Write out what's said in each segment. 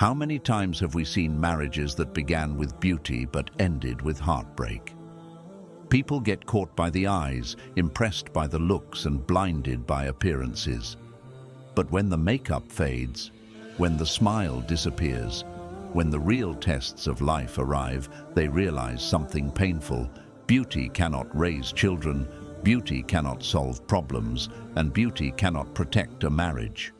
How many times have we seen marriages that began with beauty but ended with heartbreak? People get caught by the eyes, impressed by the looks and blinded by appearances. But when the makeup fades, when the smile disappears, when the real tests of life arrive, they realize something painful. Beauty cannot raise children, beauty cannot solve problems, and beauty cannot protect a marriage.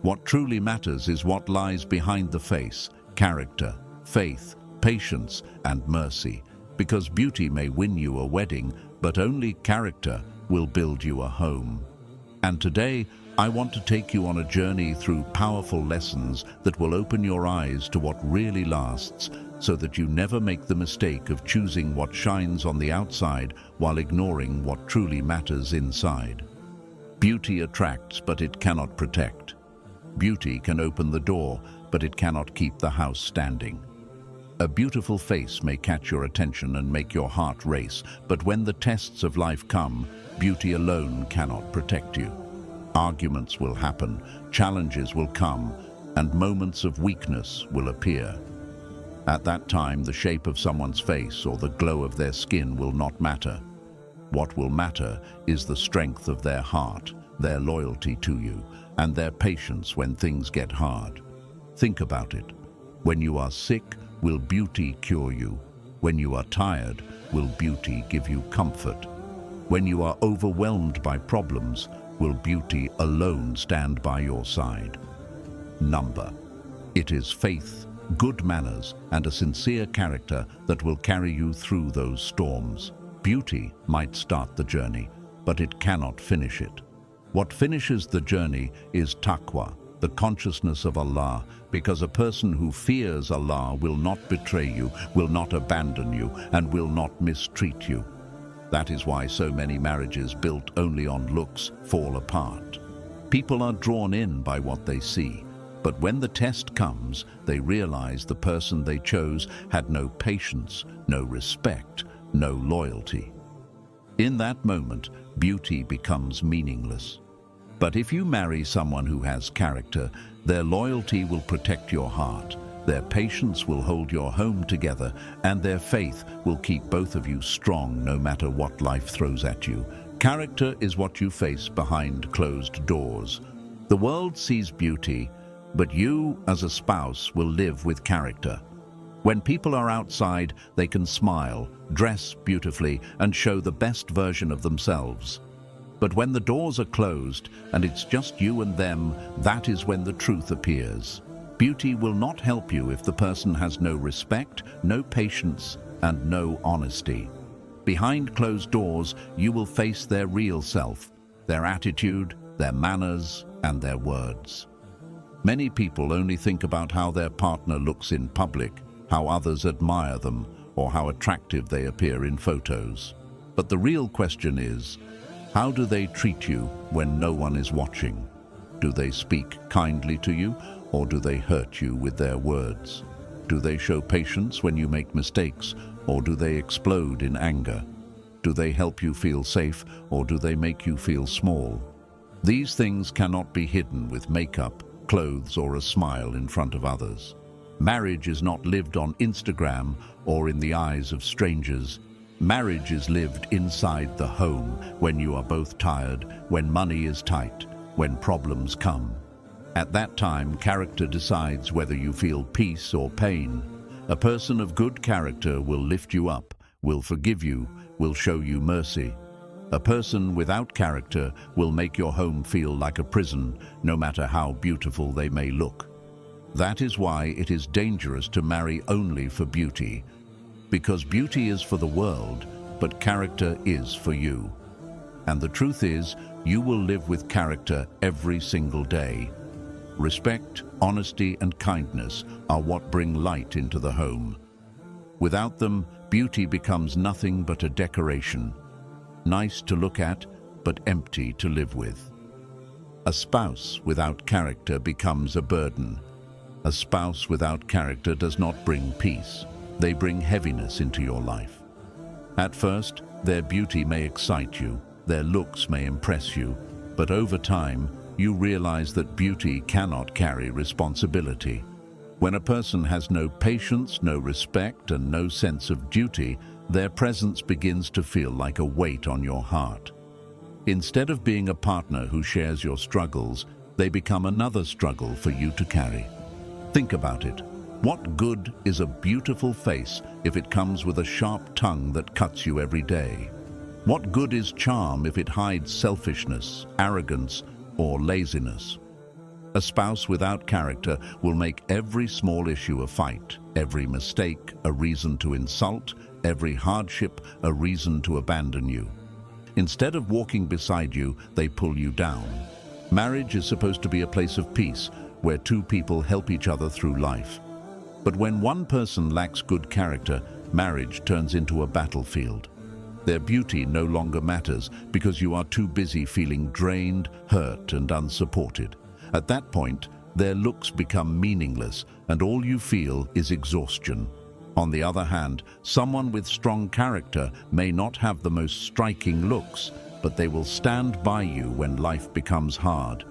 What truly matters is what lies behind the face: character, faith, patience, and mercy. Because beauty may win you a wedding, but only character will build you a home. And today, I want to take you on a journey through powerful lessons that will open your eyes to what really lasts, so that you never make the mistake of choosing what shines on the outside while ignoring what truly matters inside. Beauty attracts, but it cannot protect. Beauty can open the door, but it cannot keep the house standing. A beautiful face may catch your attention and make your heart race, but when the tests of life come, beauty alone cannot protect you. Arguments will happen, challenges will come, and moments of weakness will appear. At that time, the shape of someone's face or the glow of their skin will not matter. What will matter is the strength of their heart, their loyalty to you, and their patience when things get hard. Think about it. When you are sick, will beauty cure you? When you are tired, will beauty give you comfort? When you are overwhelmed by problems, will beauty alone stand by your side? Number. It is faith, good manners, and a sincere character that will carry you through those storms. Beauty might start the journey, but it cannot finish it. What finishes the journey is taqwa, the consciousness of Allah, because a person who fears Allah will not betray you, will not abandon you, and will not mistreat you. That is why so many marriages built only on looks fall apart. People are drawn in by what they see, but when the test comes, they realize the person they chose had no patience, no respect, no loyalty. In that moment, beauty becomes meaningless. But if you marry someone who has character, their loyalty will protect your heart, their patience will hold your home together, and their faith will keep both of you strong no matter what life throws at you. Character is what you face behind closed doors. The world sees beauty, but you, as a spouse, will live with character. When people are outside, they can smile, dress beautifully, and show the best version of themselves. But when the doors are closed and it's just you and them, that is when the truth appears. Beauty will not help you if the person has no respect, no patience, and no honesty. Behind closed doors, you will face their real self, their attitude, their manners, and their words. Many people only think about how their partner looks in public, how others admire them, or how attractive they appear in photos. But the real question is, how do they treat you when no one is watching? Do they speak kindly to you, or do they hurt you with their words? Do they show patience when you make mistakes, or do they explode in anger? Do they help you feel safe, or do they make you feel small? These things cannot be hidden with makeup, clothes, or a smile in front of others. Marriage is not lived on Instagram or in the eyes of strangers. Marriage is lived inside the home, when you are both tired, when money is tight, when problems come. At that time, character decides whether you feel peace or pain. A person of good character will lift you up, will forgive you, will show you mercy. A person without character will make your home feel like a prison, no matter how beautiful they may look. That is why it is dangerous to marry only for beauty. Because beauty is for the world, but character is for you. And the truth is, you will live with character every single day. Respect, honesty, and kindness are what bring light into the home. Without them, beauty becomes nothing but a decoration. Nice to look at, but empty to live with. A spouse without character becomes a burden. A spouse without character does not bring peace. They bring heaviness into your life. At first, their beauty may excite you, their looks may impress you, but over time, you realize that beauty cannot carry responsibility. When a person has no patience, no respect, and no sense of duty, their presence begins to feel like a weight on your heart. Instead of being a partner who shares your struggles, they become another struggle for you to carry. Think about it. What good is a beautiful face if it comes with a sharp tongue that cuts you every day? What good is charm if it hides selfishness, arrogance, or laziness? A spouse without character will make every small issue a fight, every mistake a reason to insult, every hardship a reason to abandon you. Instead of walking beside you, they pull you down. Marriage is supposed to be a place of peace, where two people help each other through life. But when one person lacks good character, marriage turns into a battlefield. Their beauty no longer matters because you are too busy feeling drained, hurt, and unsupported. At that point, their looks become meaningless, and all you feel is exhaustion. On the other hand, someone with strong character may not have the most striking looks, but they will stand by you when life becomes hard.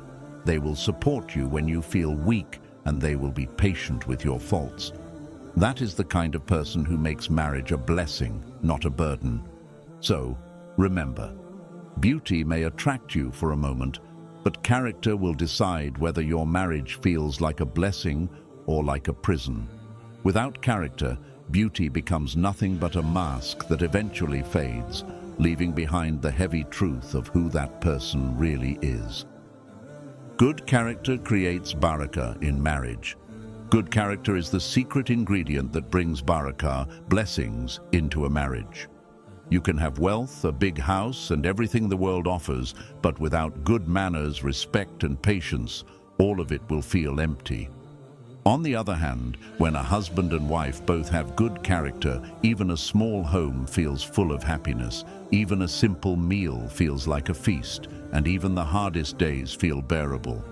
They will support you when you feel weak, and they will be patient with your faults. That is the kind of person who makes marriage a blessing, not a burden. So, remember, beauty may attract you for a moment, but character will decide whether your marriage feels like a blessing or like a prison. Without character, beauty becomes nothing but a mask that eventually fades, leaving behind the heavy truth of who that person really is. Good character creates barakah in marriage. Good character is the secret ingredient that brings barakah, blessings, into a marriage. You can have wealth, a big house, and everything the world offers, but without good manners, respect, and patience, all of it will feel empty. On the other hand, when a husband and wife both have good character, even a small home feels full of happiness, even a simple meal feels like a feast, and even the hardest days feel bearable.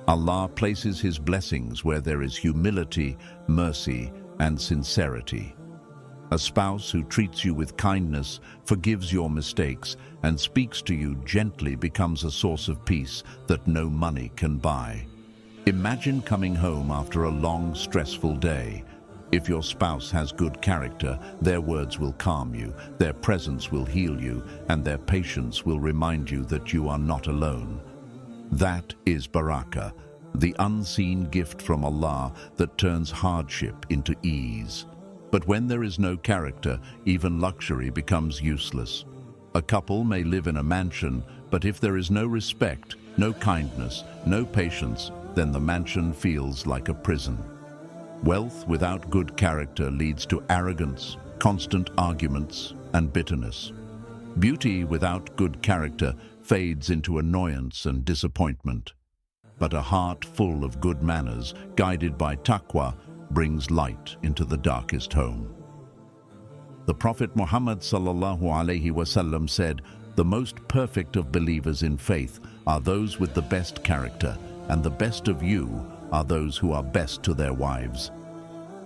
Allah places His blessings where there is humility, mercy, and sincerity. A spouse who treats you with kindness, forgives your mistakes, and speaks to you gently becomes a source of peace that no money can buy. Imagine coming home after a long, stressful day. If your spouse has good character, their words will calm you, their presence will heal you, and their patience will remind you that you are not alone. That is barakah, the unseen gift from Allah that turns hardship into ease. But when there is no character, even luxury becomes useless. A couple may live in a mansion, but if there is no respect, no kindness, no patience, then the mansion feels like a prison. Wealth without good character leads to arrogance, constant arguments, and bitterness. Beauty without good character fades into annoyance and disappointment. But a heart full of good manners, guided by taqwa, brings light into the darkest home. The Prophet Muhammad sallallahu alaihi wasallam said, "The most perfect of believers in faith are those with the best character, and the best of you are those who are best to their wives."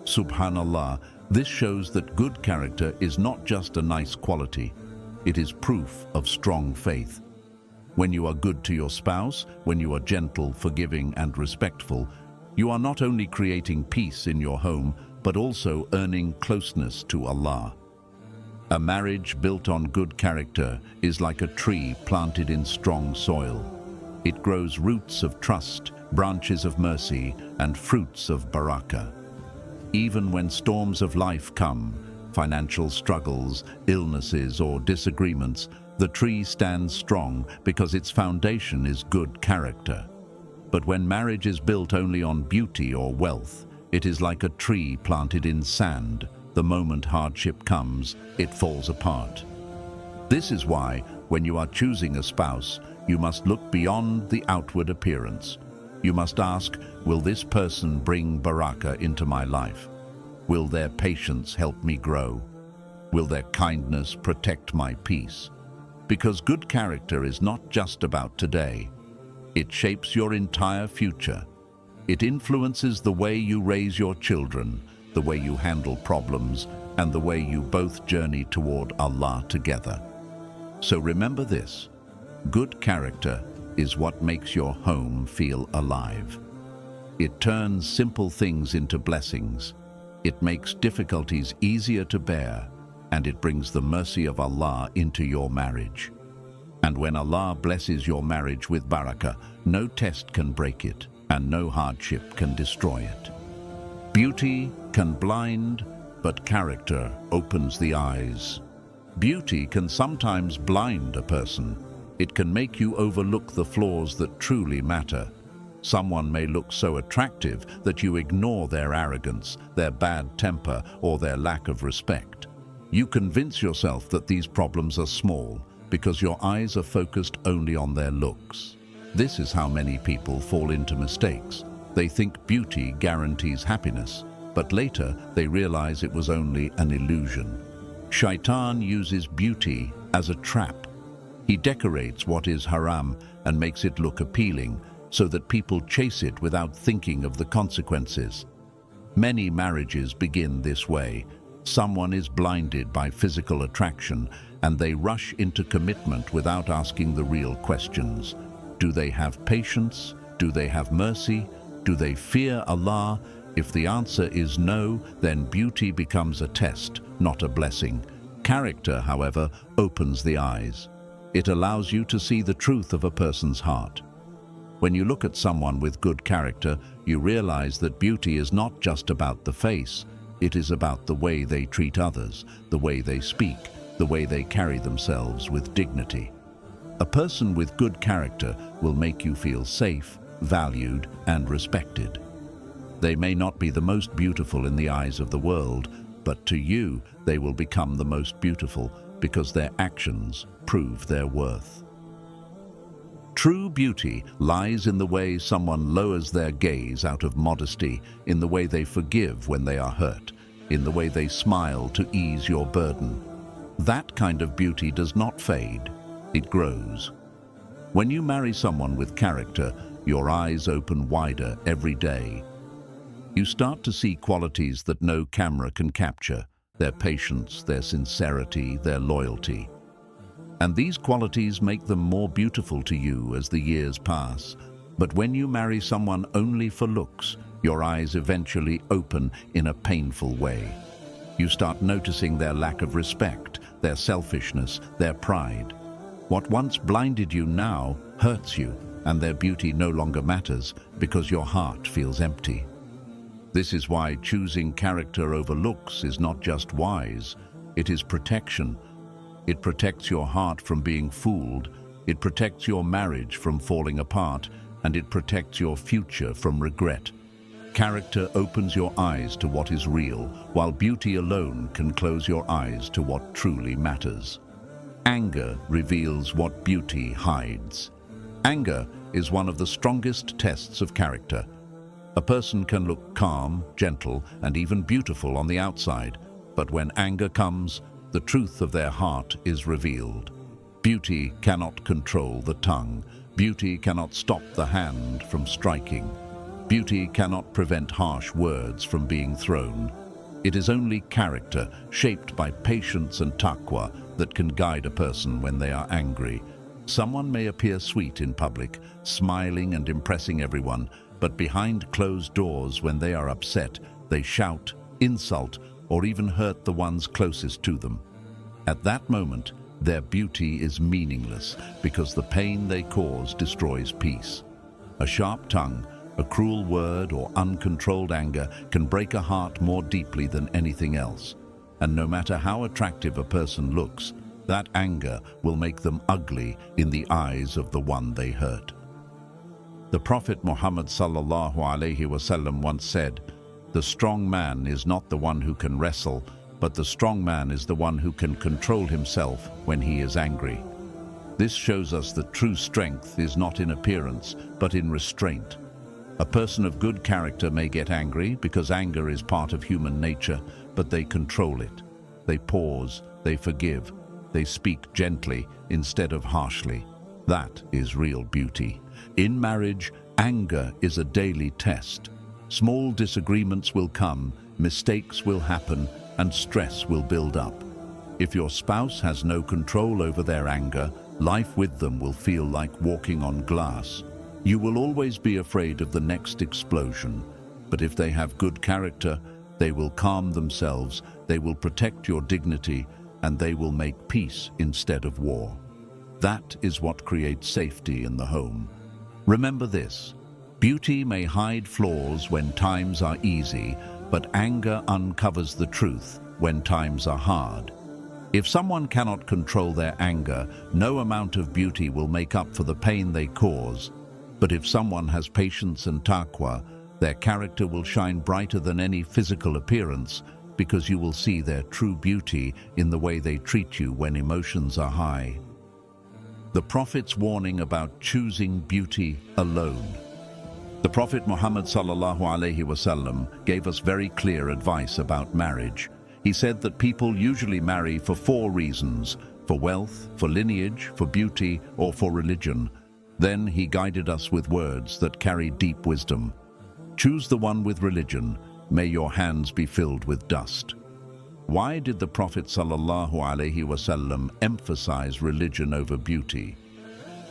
Subhanallah, this shows that good character is not just a nice quality, it is proof of strong faith. When you are good to your spouse, when you are gentle, forgiving, and respectful, you are not only creating peace in your home, but also earning closeness to Allah. A marriage built on good character is like a tree planted in strong soil. It grows roots of trust, branches of mercy, and fruits of barakah. Even when storms of life come, financial struggles, illnesses, or disagreements, the tree stands strong because its foundation is good character. But when marriage is built only on beauty or wealth, it is like a tree planted in sand. The moment hardship comes, it falls apart. This is why, when you are choosing a spouse, you must look beyond the outward appearance. You must ask, will this person bring barakah into my life? Will their patience help me grow? Will their kindness protect my peace? Because good character is not just about today. It shapes your entire future. It influences the way you raise your children, the way you handle problems, and the way you both journey toward Allah together. So remember this: good character is what makes your home feel alive. It turns simple things into blessings. It makes difficulties easier to bear, and it brings the mercy of Allah into your marriage. And when Allah blesses your marriage with barakah, no test can break it, and no hardship can destroy it. Beauty can blind, but character opens the eyes. Beauty can sometimes blind a person. It can make you overlook the flaws that truly matter. Someone may look so attractive that you ignore their arrogance, their bad temper, or their lack of respect. You convince yourself that these problems are small because your eyes are focused only on their looks. This is how many people fall into mistakes. They think beauty guarantees happiness, but later they realize it was only an illusion. Shaitan uses beauty as a trap. He decorates what is haram and makes it look appealing so that people chase it without thinking of the consequences. Many marriages begin this way. Someone is blinded by physical attraction and they rush into commitment without asking the real questions. Do they have patience? Do they have mercy? Do they fear Allah? If the answer is no, then beauty becomes a test, not a blessing. Character, however, opens the eyes. It allows you to see the truth of a person's heart. When you look at someone with good character, you realize that beauty is not just about the face. It is about the way they treat others, the way they speak, the way they carry themselves with dignity. A person with good character will make you feel safe, valued, and respected. They may not be the most beautiful in the eyes of the world, but to you, they will become the most beautiful because their actions prove their worth. True beauty lies in the way someone lowers their gaze out of modesty, in the way they forgive when they are hurt, in the way they smile to ease your burden. That kind of beauty does not fade, it grows. When you marry someone with character, your eyes open wider every day. You start to see qualities that no camera can capture, their patience, their sincerity, their loyalty. And these qualities make them more beautiful to you as the years pass. But when you marry someone only for looks, your eyes eventually open in a painful way. You start noticing their lack of respect, their selfishness, their pride. What once blinded you now hurts you, and their beauty no longer matters because your heart feels empty. This is why choosing character over looks is not just wise, it is protection. It protects your heart from being fooled, it protects your marriage from falling apart, and it protects your future from regret. Character opens your eyes to what is real, while beauty alone can close your eyes to what truly matters. Anger reveals what beauty hides. Anger is one of the strongest tests of character. A person can look calm, gentle, and even beautiful on the outside, but when anger comes, the truth of their heart is revealed. Beauty cannot control the tongue. Beauty cannot stop the hand from striking. Beauty cannot prevent harsh words from being thrown. It is only character, shaped by patience and taqwa, that can guide a person when they are angry. Someone may appear sweet in public, smiling and impressing everyone, but behind closed doors, when they are upset, they shout, insult, or even hurt the ones closest to them. At that moment, their beauty is meaningless because the pain they cause destroys peace. A sharp tongue, a cruel word, or uncontrolled anger can break a heart more deeply than anything else. And no matter how attractive a person looks, that anger will make them ugly in the eyes of the one they hurt. The Prophet Muhammad sallallahu alaihi wasallam once said, "The strong man is not the one who can wrestle, but the strong man is the one who can control himself when he is angry." This shows us that true strength is not in appearance, but in restraint. A person of good character may get angry because anger is part of human nature, but they control it. They pause, they forgive, they speak gently instead of harshly. That is real beauty. In marriage, anger is a daily test. Small disagreements will come, mistakes will happen, and stress will build up. If your spouse has no control over their anger, life with them will feel like walking on glass. You will always be afraid of the next explosion, but if they have good character, they will calm themselves, they will protect your dignity, and they will make peace instead of war. That is what creates safety in the home. Remember this: beauty may hide flaws when times are easy, but anger uncovers the truth when times are hard. If someone cannot control their anger, no amount of beauty will make up for the pain they cause. But if someone has patience and taqwa, their character will shine brighter than any physical appearance, because you will see their true beauty in the way they treat you when emotions are high. The Prophet's warning about choosing beauty alone. The Prophet Muhammad sallallahu alaihi wasallam gave us very clear advice about marriage. He said that people usually marry for 4 reasons: for wealth, for lineage, for beauty, or for religion. Then he guided us with words that carry deep wisdom. Choose the one with religion. May your hands be filled with dust. Why did the Prophet sallallahu alaihi wasallam emphasize religion over beauty?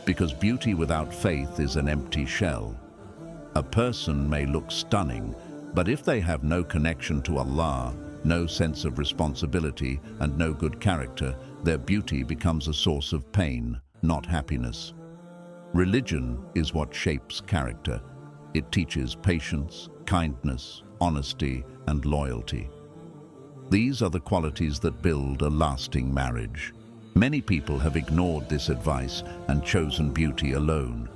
Because beauty without faith is an empty shell. A person may look stunning, but if they have no connection to Allah, no sense of responsibility, and no good character, their beauty becomes a source of pain, not happiness. Religion is what shapes character. It teaches patience, kindness, honesty, and loyalty. These are the qualities that build a lasting marriage. Many people have ignored this advice and chosen beauty alone.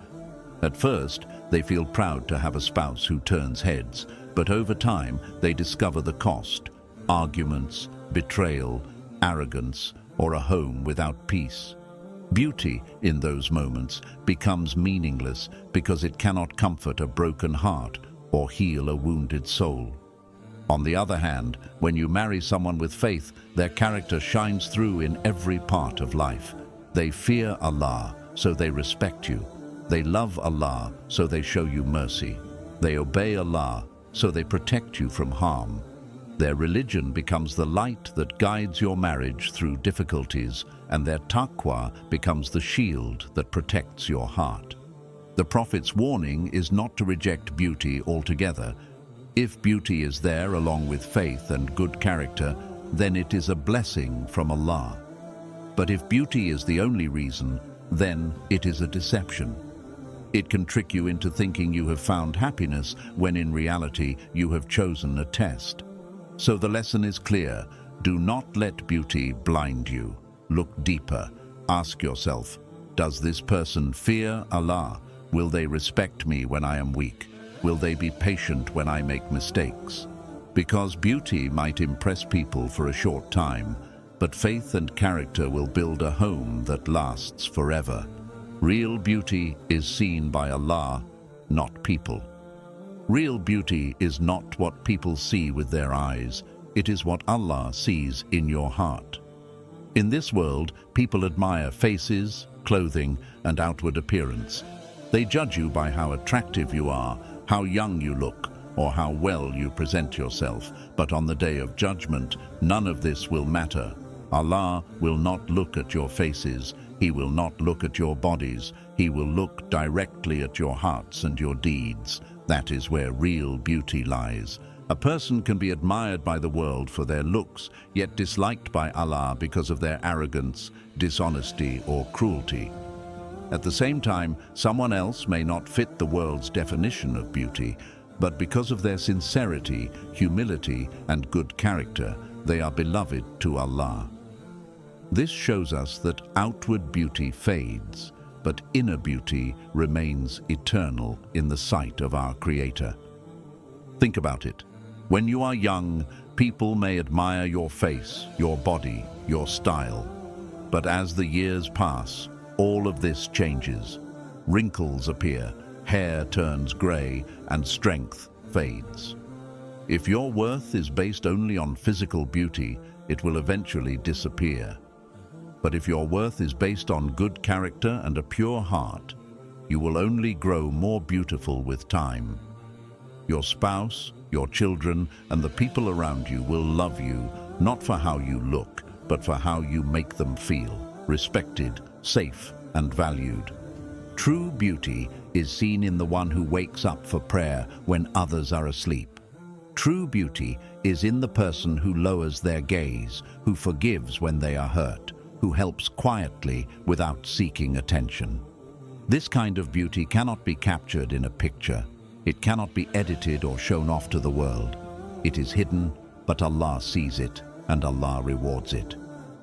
At first, they feel proud to have a spouse who turns heads, but over time, they discover the cost: arguments, betrayal, arrogance, or a home without peace. Beauty, in those moments, becomes meaningless because it cannot comfort a broken heart or heal a wounded soul. On the other hand, when you marry someone with faith, their character shines through in every part of life. They fear Allah, so they respect you. They love Allah, so they show you mercy. They obey Allah, so they protect you from harm. Their religion becomes the light that guides your marriage through difficulties, and their taqwa becomes the shield that protects your heart. The Prophet's warning is not to reject beauty altogether. If beauty is there along with faith and good character, then it is a blessing from Allah. But if beauty is the only reason, then it is a deception. It can trick you into thinking you have found happiness when in reality you have chosen a test. So the lesson is clear: do not let beauty blind you. Look deeper. Ask yourself, does this person fear Allah? Will they respect me when I am weak? Will they be patient when I make mistakes? Because beauty might impress people for a short time, but faith and character will build a home that lasts forever. Real beauty is seen by Allah, not people. Real beauty is not what people see with their eyes. It is what Allah sees in your heart. In this world, people admire faces, clothing, and outward appearance. They judge you by how attractive you are, how young you look, or how well you present yourself. But on the day of judgment, none of this will matter. Allah will not look at your faces. He will not look at your bodies. He will look directly at your hearts and your deeds. That is where real beauty lies. A person can be admired by the world for their looks, yet disliked by Allah because of their arrogance, dishonesty, or cruelty. At the same time, someone else may not fit the world's definition of beauty, but because of their sincerity, humility, and good character, they are beloved to Allah. This shows us that outward beauty fades, but inner beauty remains eternal in the sight of our Creator. Think about it. When you are young, people may admire your face, your body, your style. But as the years pass, all of this changes. Wrinkles appear, hair turns grey, and strength fades. If your worth is based only on physical beauty, it will eventually disappear. But if your worth is based on good character and a pure heart, you will only grow more beautiful with time. Your spouse, your children, and the people around you will love you, not for how you look, but for how you make them feel, respected, safe, and valued. True beauty is seen in the one who wakes up for prayer when others are asleep. True beauty is in the person who lowers their gaze, who forgives when they are hurt, who helps quietly without seeking attention. This kind of beauty cannot be captured in a picture. It cannot be edited or shown off to the world. It is hidden, but Allah sees it, and Allah rewards it.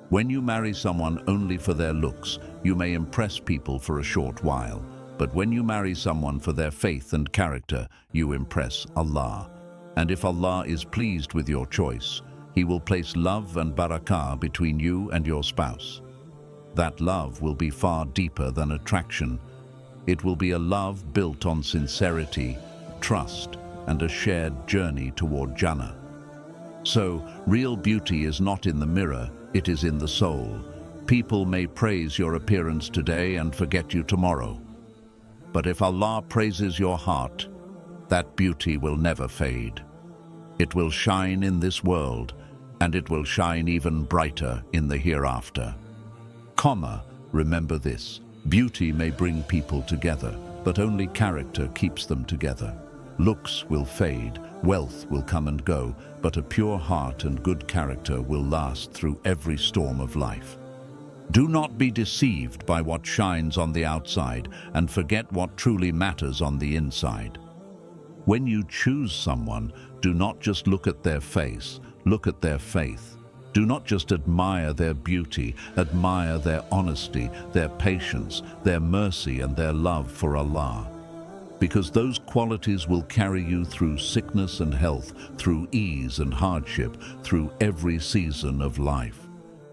When you marry someone only for their looks, you may impress people for a short while. But when you marry someone for their faith and character, you impress Allah. And if Allah is pleased with your choice, He will place love and barakah between you and your spouse. That love will be far deeper than attraction. It will be a love built on sincerity, trust, and a shared journey toward Jannah. So, real beauty is not in the mirror, it is in the soul. People may praise your appearance today and forget you tomorrow. But if Allah praises your heart, that beauty will never fade. It will shine in this world, and it will shine even brighter in the hereafter. Remember this: beauty may bring people together, but only character keeps them together. Looks will fade, wealth will come and go, but a pure heart and good character will last through every storm of life. Do not be deceived by what shines on the outside and forget what truly matters on the inside. When you choose someone, do not just look at their face, look at their faith. Do not just admire their beauty, admire their honesty, their patience, their mercy, and their love for Allah. Because those qualities will carry you through sickness and health, through ease and hardship, through every season of life.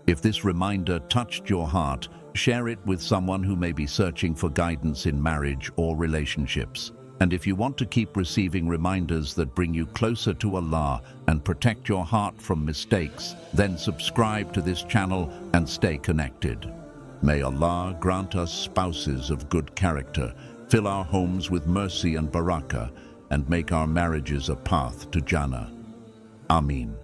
If this reminder touched your heart, share it with someone who may be searching for guidance in marriage or relationships. And if you want to keep receiving reminders that bring you closer to Allah and protect your heart from mistakes, then subscribe to this channel and stay connected. May Allah grant us spouses of good character, fill our homes with mercy and barakah, and make our marriages a path to Jannah. Ameen.